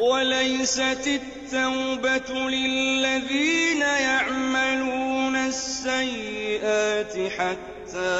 وليست التوبة للذين يعملون السيئات حتى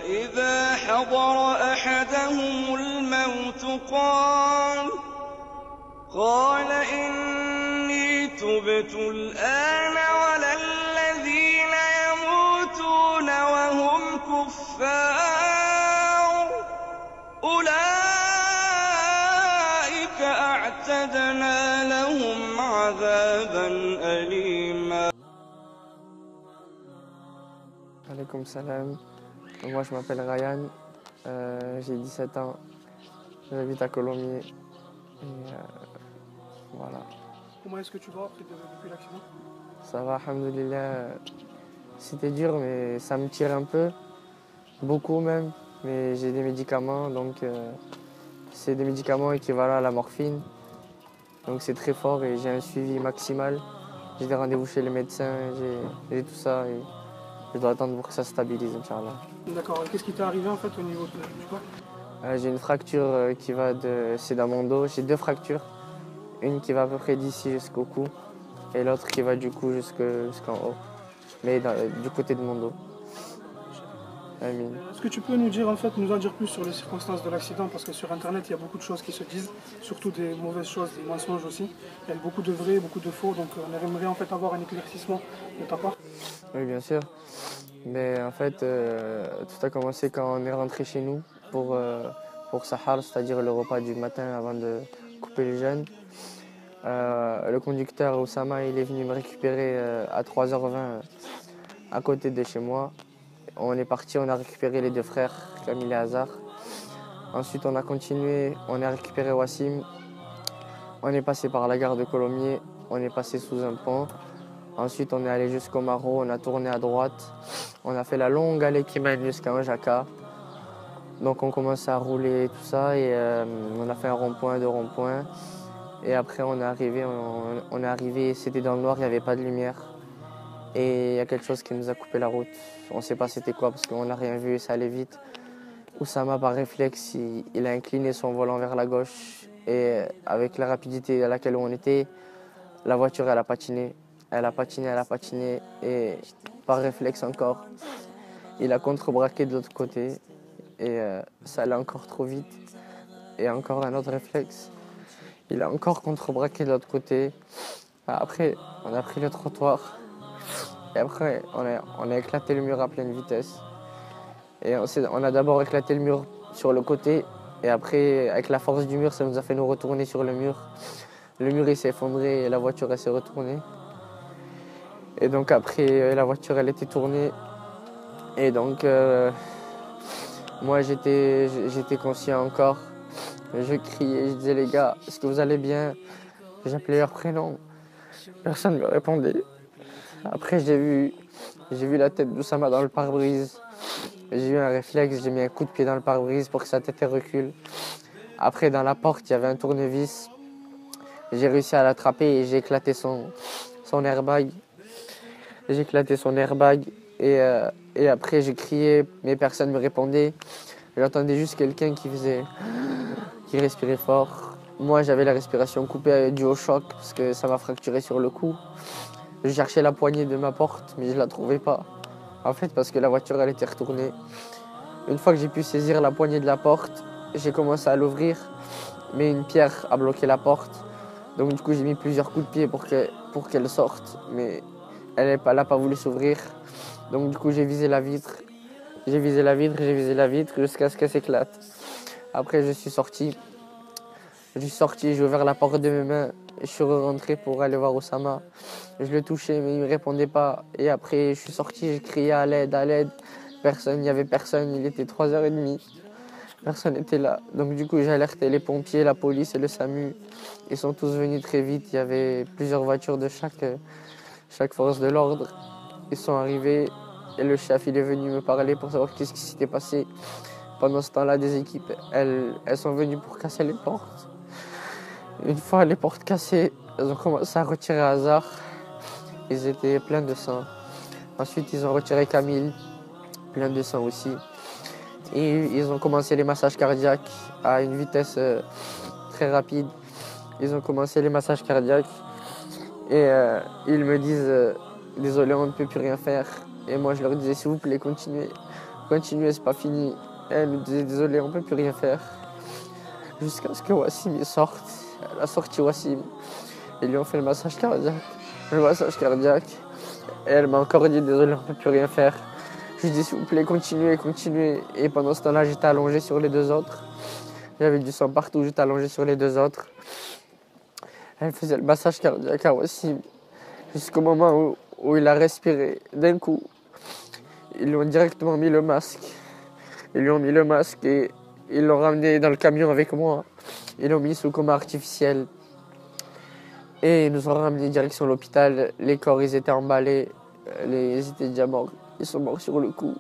إذا حضر أحدهم الموت قال إني تبت الآن ولا الذين يموتون وهم كفار أولئك أعتدنا لهم عذابا أليما. Alaykoum salam. Moi je m'appelle Ryan, j'ai 17 ans, j'habite à Colomiers. Et voilà. Comment est-ce que tu vas depuis l'accident? Ça va, alhamdoulilah. C'était dur, mais ça me tire un peu, beaucoup même. Mais j'ai des médicaments, donc c'est des médicaments équivalents à la morphine. Donc c'est très fort et j'ai un suivi maximal. J'ai des rendez-vous chez les médecins, j'ai tout ça et je dois attendre pour que ça se stabilise, Inch'Allah. D'accord, et qu'est-ce qui t'est arrivé en fait au niveau du corps? J'ai une fracture qui va c'est dans mon dos. J'ai deux fractures. Une qui va à peu près d'ici jusqu'au cou et l'autre qui va du cou jusqu'en haut. Mais du côté de mon dos. Amin. Est-ce que tu peux nous en dire plus sur les circonstances de l'accident? Parce que sur internet il y a beaucoup de choses qui se disent, surtout des mauvaises choses, des mensonges aussi. Il y a beaucoup de vrai, beaucoup de faux, donc on aimerait en fait avoir un éclaircissement de ta part. Oui, bien sûr. Mais en fait, tout a commencé quand on est rentré chez nous pour Sahar, c'est-à-dire le repas du matin avant de couper le jeûne. Le conducteur Oussama, il est venu me récupérer à 3h20 à côté de chez moi. On est parti, on a récupéré les deux frères, Camille et Hazar. Ensuite, on a continué, on a récupéré Wassim. On est passé par la gare de Colomiers, on est passé sous un pont. Ensuite, on est allé jusqu'au Maro, on a tourné à droite. On a fait la longue allée qui mène jusqu'à Njaka. Donc, on commence à rouler et tout ça et on a fait un rond-point, deux ronds-points. Et après, on est arrivé, c'était dans le noir, il n'y avait pas de lumière. Et il y a quelque chose qui nous a coupé la route. On ne sait pas c'était quoi parce qu'on n'a rien vu et ça allait vite. Oussama, par réflexe, il a incliné son volant vers la gauche. Et avec la rapidité à laquelle on était, la voiture, elle a patiné. Elle a patiné. Et par réflexe encore, il a contrebraqué de l'autre côté. Et ça allait encore trop vite. Et encore un autre réflexe. Il a encore contrebraqué de l'autre côté. Après, on a pris le trottoir. Et après, on a éclaté le mur à pleine vitesse. Et on a d'abord éclaté le mur sur le côté. Et après, avec la force du mur, ça nous a fait nous retourner sur le mur. Le mur, il s'est effondré et la voiture, elle s'est retournée. Et donc après, la voiture, elle était tournée. Et donc, moi, j'étais conscient encore. Je criais, je disais, les gars, est-ce que vous allez bien? J'appelais leur prénom. Personne ne me répondait. Après, j'ai vu la tête d'Oussama dans le pare-brise. J'ai eu un réflexe, j'ai mis un coup de pied dans le pare-brise pour que sa tête recule. Après, dans la porte, il y avait un tournevis. J'ai réussi à l'attraper et j'ai éclaté son airbag. J'ai éclaté son airbag et après, j'ai crié, mais personne ne me répondait. J'entendais juste quelqu'un qui respirait fort. Moi, j'avais la respiration coupée due au choc parce que ça m'a fracturé sur le cou. Je cherchais la poignée de ma porte, mais je ne la trouvais pas. En fait, parce que la voiture, elle était retournée. Une fois que j'ai pu saisir la poignée de la porte, j'ai commencé à l'ouvrir, mais une pierre a bloqué la porte. Donc du coup, j'ai mis plusieurs coups de pied pour qu'elle sorte, mais elle n'a pas voulu s'ouvrir. Donc du coup, j'ai visé la vitre jusqu'à ce qu'elle s'éclate. Après, je suis sorti, j'ai ouvert la porte de mes mains. Je suis rentré pour aller voir Oussama. Je le touchais, mais il ne me répondait pas. Et après, je suis sorti, j'ai crié à l'aide, à l'aide. Il n'y avait personne, il était 3h30. Personne n'était là. Donc du coup, j'ai alerté les pompiers, la police et le SAMU. Ils sont tous venus très vite. Il y avait plusieurs voitures de chaque force de l'ordre. Ils sont arrivés et le chef il est venu me parler pour savoir qu'est-ce qui s'était passé. Pendant ce temps-là, des équipes, elles sont venues pour casser les portes. Une fois les portes cassées, elles ont commencé à retirer Hazar. Ils étaient pleins de sang. Ensuite, ils ont retiré Camille, plein de sang aussi. Et ils ont commencé les massages cardiaques à une vitesse très rapide. Ils ont commencé les massages cardiaques et ils me disent désolé, on ne peut plus rien faire. Et moi je leur disais s'il vous plaît, continuez, c'est pas fini. Et elle me disait désolé, on ne peut plus rien faire. Jusqu'à ce que Wassim sorte. Elle a sorti Wassim. Ils lui ont fait le massage cardiaque. Et elle m'a encore dit désolé, on ne peut plus rien faire. Je lui ai dit s'il vous plaît, continuez. Et pendant ce temps-là, j'étais allongé sur les deux autres. J'avais du sang partout, j'étais allongé sur les deux autres. Elle faisait le massage cardiaque à Wassim. Jusqu'au moment où il a respiré. D'un coup, ils lui ont directement mis le masque. Ils lui ont mis le masque et ils l'ont ramené dans le camion avec moi. Ils l'ont mis sous coma artificiel. Et ils nous ont ramené direction l'hôpital. Les corps, ils étaient emballés. Ils étaient déjà morts. Ils sont morts sur le coup.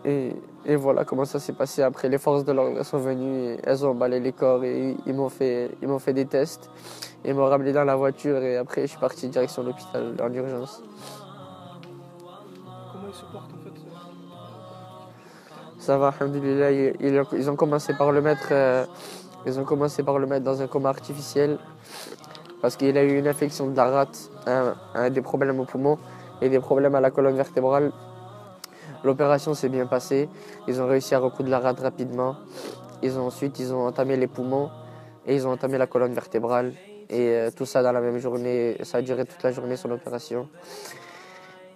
Et voilà comment ça s'est passé. Après, les forces de l'ordre sont venues. Et elles ont emballé les corps et ils m'ont fait des tests. Ils m'ont ramené dans la voiture. Et après, je suis parti direction l'hôpital en urgence. Comment ils se portent en fait? Ça va, alhamdoulilah. Ils ont commencé par le mettre dans un coma artificiel parce qu'il a eu une infection de la rate, des problèmes aux poumons et des problèmes à la colonne vertébrale. L'opération s'est bien passée. Ils ont réussi à recoudre la rate rapidement. Ensuite, ils ont entamé les poumons et ils ont entamé la colonne vertébrale. Et tout ça dans la même journée. Ça a duré toute la journée son opération.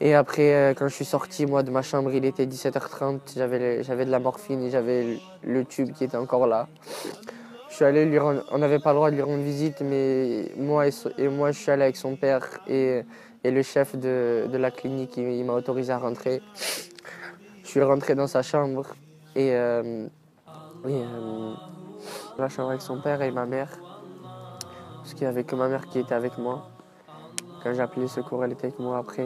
Et après, quand je suis sorti, moi, de ma chambre, il était 17h30. J'avais de la morphine et j'avais le tube qui était encore là. Je suis allé on n'avait pas le droit de lui rendre visite, mais moi, je suis allé avec son père et le chef de la clinique, il m'a autorisé à rentrer. Je suis rentré dans sa chambre et la chambre avec son père et ma mère. Parce qu'il n'y avait que ma mère qui était avec moi. Quand j'ai appelé le secours, elle était avec moi. Après,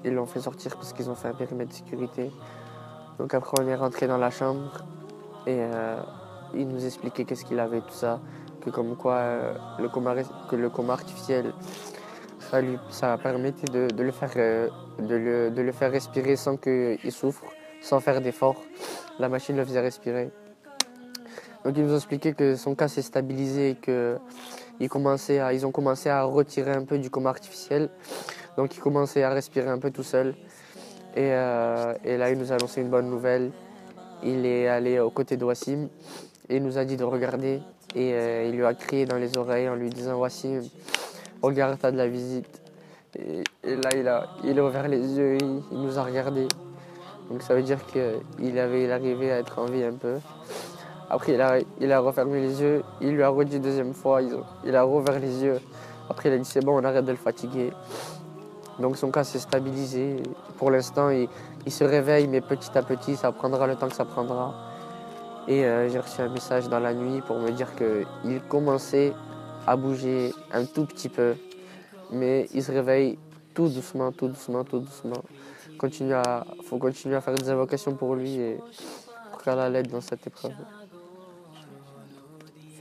ils l'ont fait sortir parce qu'ils ont fait un périmètre de sécurité. Donc après, on est rentré dans la chambre et il nous expliquait qu'est-ce qu'il avait, tout ça. Que comme quoi, le coma artificiel, ça permettait de le faire respirer sans qu'il souffre, sans faire d'effort. La machine le faisait respirer. Donc ils nous ont expliqué que son cas s'est stabilisé et qu'ils ont commencé à retirer un peu du coma artificiel. Donc il commençait à respirer un peu tout seul. Et là, il nous a annoncé une bonne nouvelle. Il est allé aux côtés de Wassim et il nous a dit de regarder. Et il lui a crié dans les oreilles en lui disant « Wassim, regarde, t'as de la visite ». Et là, il a ouvert les yeux et il nous a regardé. Donc ça veut dire qu'il arrivait à être en vie un peu. Après, il a refermé les yeux. Il lui a redit une deuxième fois. Il a rouvert les yeux. Après, il a dit « C'est bon, on arrête de le fatiguer ». Donc son cas s'est stabilisé. Pour l'instant, il se réveille, mais petit à petit, ça prendra le temps que ça prendra. Et j'ai reçu un message dans la nuit pour me dire qu'il commençait à bouger un tout petit peu. Mais il se réveille tout doucement. Faut continuer à faire des invocations pour lui et pour qu'Allah l'aide dans cette épreuve.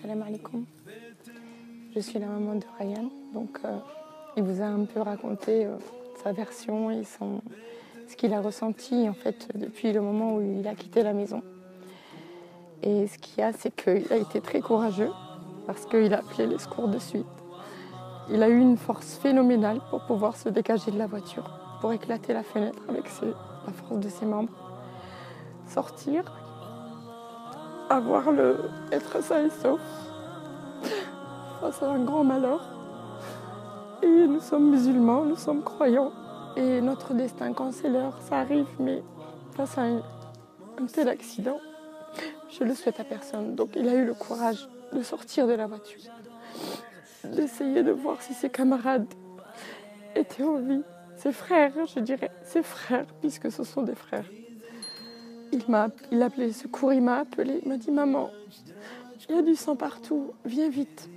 Salam alaikum. Je suis la maman de Ryan. Donc, il vous a un peu raconté sa version et ce qu'il a ressenti en fait depuis le moment où il a quitté la maison. Et ce qu'il y a, c'est qu'il a été très courageux parce qu'il a appelé les secours de suite. Il a eu une force phénoménale pour pouvoir se dégager de la voiture, pour éclater la fenêtre avec la force de ses membres, sortir, être sain et sauf face à un grand malheur. Et nous sommes musulmans, nous sommes croyants. Et notre destin, quand c'est l'heure, ça arrive, mais face à un tel accident, je ne le souhaite à personne. Donc il a eu le courage de sortir de la voiture, d'essayer de voir si ses camarades étaient en vie. Ses frères, je dirais, ses frères, puisque ce sont des frères. Il a appelé le secours, il m'a appelé, il m'a dit « Maman, il y a du sang partout, viens vite ».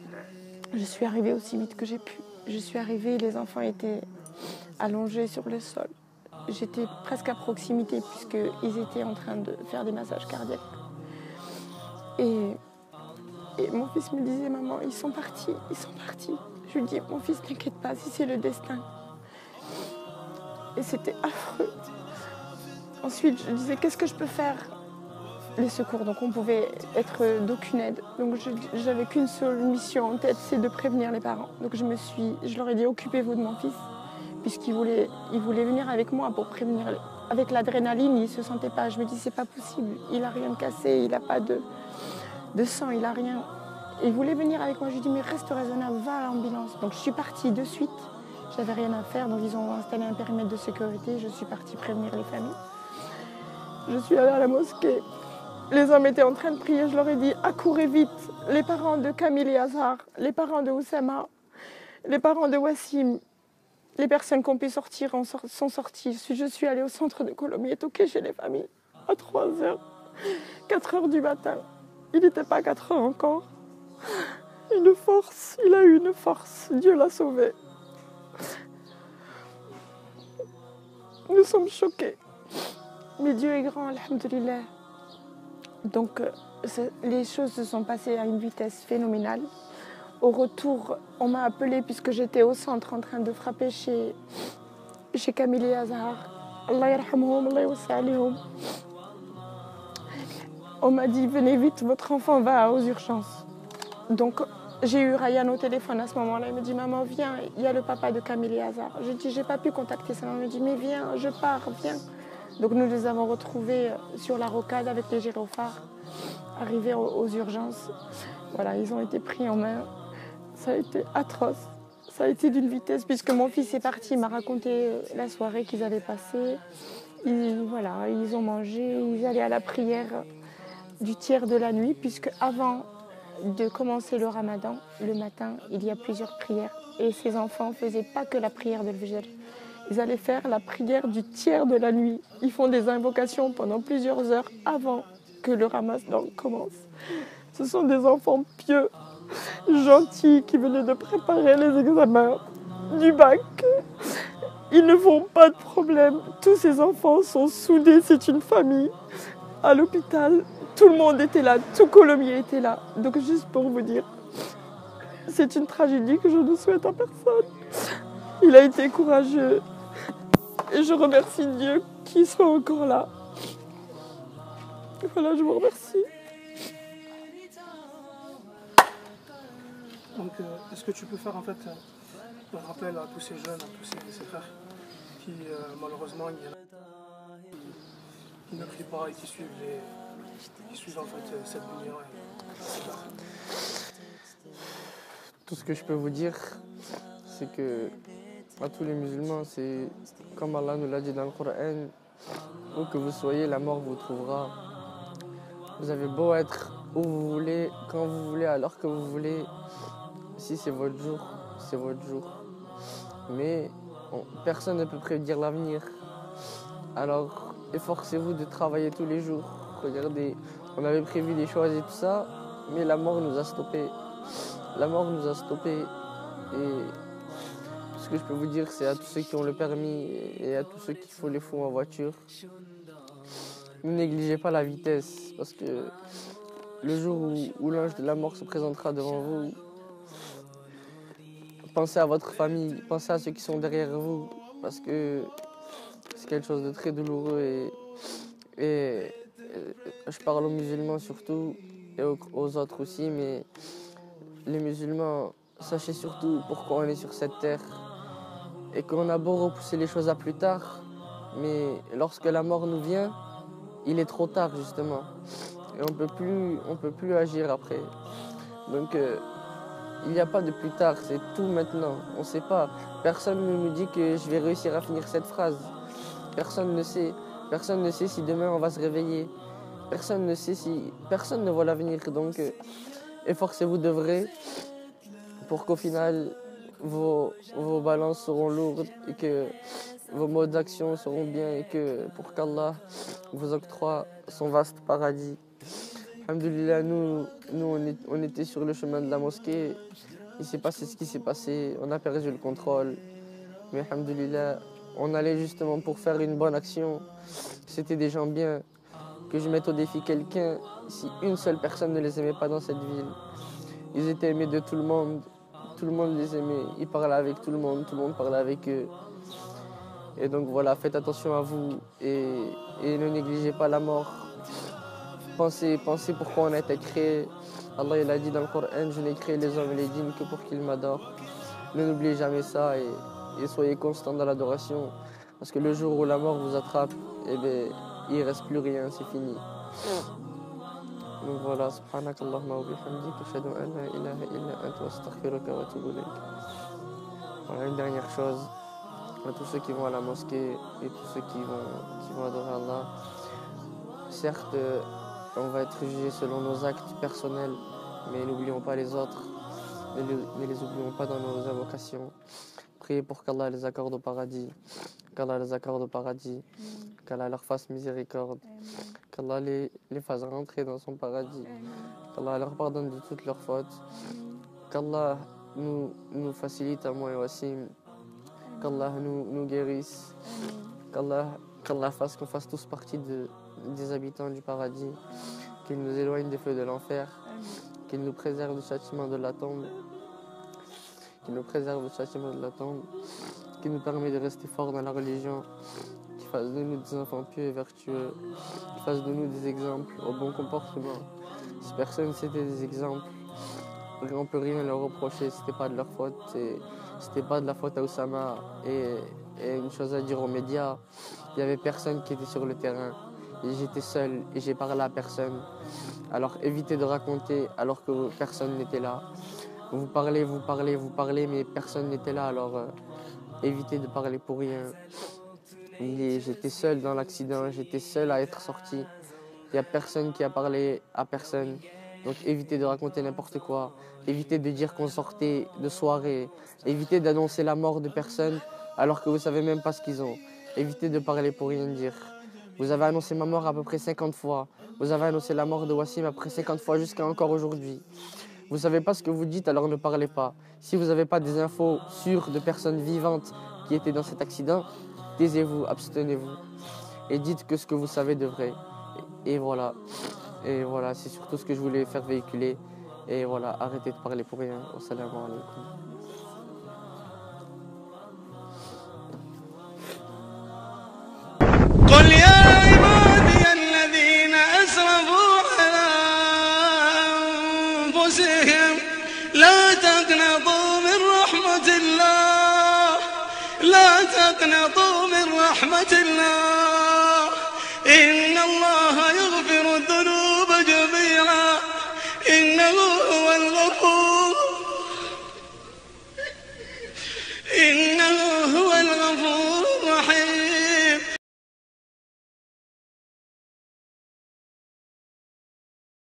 Je suis arrivée aussi vite que j'ai pu. Je suis arrivée, les enfants étaient allongés sur le sol. J'étais presque à proximité puisqu'ils étaient en train de faire des massages cardiaques. Et mon fils me disait « Maman, ils sont partis. » Je lui dis « Mon fils, t'inquiète pas, si c'est le destin. » Et c'était affreux. Ensuite, je disais « Qu'est-ce que je peux faire ?» les secours, donc on pouvait être d'aucune aide. Donc j'avais qu'une seule mission en tête, c'est de prévenir les parents. Donc je leur ai dit occupez-vous de mon fils, puisqu'il voulait venir avec moi pour prévenir. Avec l'adrénaline, il ne se sentait pas. Je me dis c'est pas possible, il n'a rien de cassé, il n'a pas de sang, il n'a rien. Il voulait venir avec moi, je lui ai dit mais reste raisonnable, va à l'ambulance. Donc je suis partie de suite, j'avais rien à faire, donc ils ont installé un périmètre de sécurité, je suis partie prévenir les familles. Je suis allée à la mosquée. Les hommes étaient en train de prier, je leur ai dit accourez vite. Les parents de Camille et Azhar, les parents de Oussama, les parents de Wassim, les personnes qui ont pu sortir sont sorties. Je suis allée au centre de Colomiers, toquer chez les familles à 3h, 4h du matin. Il n'était pas 4h encore. Une force, il a eu une force. Dieu l'a sauvé. Nous sommes choqués. Mais Dieu est grand, alhamdoulilah. Donc, les choses se sont passées à une vitesse phénoménale. Au retour, on m'a appelée puisque j'étais au centre en train de frapper chez Camille et Azhar. Allah yarhamhum, Allah yawassa alayhum. On m'a dit, venez vite, votre enfant va aux urgences. Donc, j'ai eu Ryan au téléphone à ce moment-là. Il me dit, maman, viens, il y a le papa de Camille et Azhar. Je dis, j'ai pas pu contacter sa maman. Il me dit, mais viens, je pars, viens. Donc nous les avons retrouvés sur la rocade avec les gyrophares, arrivés aux urgences. Voilà, ils ont été pris en main. Ça a été atroce. Ça a été d'une vitesse, puisque mon fils est parti, il m'a raconté la soirée qu'ils avaient passée. Voilà, ils ont mangé, ils allaient à la prière du tiers de la nuit, puisque avant de commencer le ramadan, le matin, il y a plusieurs prières. Et ces enfants ne faisaient pas que la prière de l'Fajr. Ils allaient faire la prière du tiers de la nuit. Ils font des invocations pendant plusieurs heures avant que le ramadan commence. Ce sont des enfants pieux, gentils, qui venaient de préparer les examens du bac. Ils ne font pas de problème. Tous ces enfants sont soudés, c'est une famille. À l'hôpital, tout le monde était là, tout Colomiers était là. Donc juste pour vous dire, c'est une tragédie que je ne souhaite à personne. Il a été courageux. Et je remercie Dieu qu'il soit encore là. Voilà, je vous remercie. Donc, est-ce que tu peux faire en fait un rappel à tous ces jeunes, à tous ces frères qui malheureusement qui ne crient pas et qui suivent en fait cette lumière. Tout ce que je peux vous dire, c'est que à tous les musulmans, c'est comme Allah nous l'a dit dans le Coran, où que vous soyez, la mort vous trouvera. Vous avez beau être où vous voulez, quand vous voulez, alors que vous voulez. Si c'est votre jour, c'est votre jour. Mais personne ne peut prédire l'avenir. Alors, efforcez-vous de travailler tous les jours. Regardez, on avait prévu des choses et tout ça, mais la mort nous a stoppés. La mort nous a stoppés. Et ce que je peux vous dire, c'est à tous ceux qui ont le permis et à tous ceux qui font les fous en voiture, ne négligez pas la vitesse, parce que le jour où l'ange de la mort se présentera devant vous, pensez à votre famille, pensez à ceux qui sont derrière vous, parce que c'est quelque chose de très douloureux et je parle aux musulmans surtout et aux autres aussi, mais les musulmans, sachez surtout pourquoi on est sur cette terre et qu'on a beau repousser les choses à plus tard, mais lorsque la mort nous vient, il est trop tard justement et on peut plus agir après. Donc il n'y a pas de plus tard, c'est tout maintenant. On ne sait pas. Personne ne nous dit que je vais réussir à finir cette phrase. Personne ne sait. Personne ne sait si demain on va se réveiller. Personne ne voit l'avenir. Donc efforcez-vous de vrai pour qu'au final vos balances seront lourdes et que vos modes d'action seront bien et que pour qu'Allah vous octroie son vaste paradis. Alhamdulillah, nous on était sur le chemin de la mosquée. Il s'est passé ce qui s'est passé. On a perdu le contrôle. Mais alhamdulillah, on allait justement pour faire une bonne action. C'était des gens bien. Que je mette au défi quelqu'un, si une seule personne ne les aimait pas dans cette ville. Ils étaient aimés de tout le monde. Tout le monde les aimait. Ils parlaient avec tout le monde parlait avec eux. Et donc voilà, faites attention à vous et ne négligez pas la mort. pensez pourquoi on a été créé. Allah il a dit dans le Coran, je n'ai créé les hommes et les djinns que pour qu'ils m'adorent. Ne n'oubliez jamais ça et soyez constants dans l'adoration. Parce que le jour où la mort vous attrape, eh bien, il ne reste plus rien, c'est fini. Donc voilà, subhanakallahumma wa bihamdik, ashhadu an la ilaha illa anta astaghfiruka wa atubu ilayk. Voilà, une dernière chose, à tous ceux qui vont à la mosquée et tous ceux qui vont adorer Allah. Certes, on va être jugé selon nos actes personnels, mais n'oublions pas les autres, ne les oublions pas dans nos invocations. Priez pour qu'Allah les accorde au paradis, qu'Allah les accorde au paradis, qu'Allah leur fasse miséricorde, qu'Allah les fasse rentrer dans son paradis, qu'Allah leur pardonne de toutes leurs fautes, qu'Allah nous facilite à moi et Wassim, qu'Allah nous guérisse, qu'Allah fasse qu'on fasse tous partie des habitants du paradis, qu'il nous éloigne des feux de l'enfer, qu'il nous préserve du châtiment de la tombe, qu'il nous permet de rester forts dans la religion, qu'il fasse de nous des enfants pieux et vertueux, qu'il fasse de nous des exemples au bon comportement. Si personne c'était des exemples, on peut rien leur reprocher, c'était pas de leur faute, c'était pas de la faute à Oussama. Et une chose à dire aux médias, il y avait personne qui était sur le terrain. Et j'étais seul et j'ai parlé à personne. Alors évitez de raconter alors que personne n'était là. Vous parlez, mais personne n'était là. Alors évitez de parler pour rien. J'étais seul dans l'accident, j'étais seul à être sorti. Il n'y a personne qui a parlé à personne. Donc évitez de raconter n'importe quoi. Évitez de dire qu'on sortait de soirée. Évitez d'annoncer la mort de personnes alors que vous ne savez même pas ce qu'ils ont. Évitez de parler pour rien dire. Vous avez annoncé ma mort à peu près 50 fois. Vous avez annoncé la mort de Wassim à peu près 50 fois jusqu'à encore aujourd'hui. Vous ne savez pas ce que vous dites, alors ne parlez pas. Si vous n'avez pas des infos sûres de personnes vivantes qui étaient dans cet accident, taisez-vous, abstenez-vous. Et dites que ce que vous savez de vrai. Et voilà. Et voilà, c'est surtout ce que je voulais faire véhiculer. Et voilà, arrêtez de parler pour rien. Wassalamu alaikum.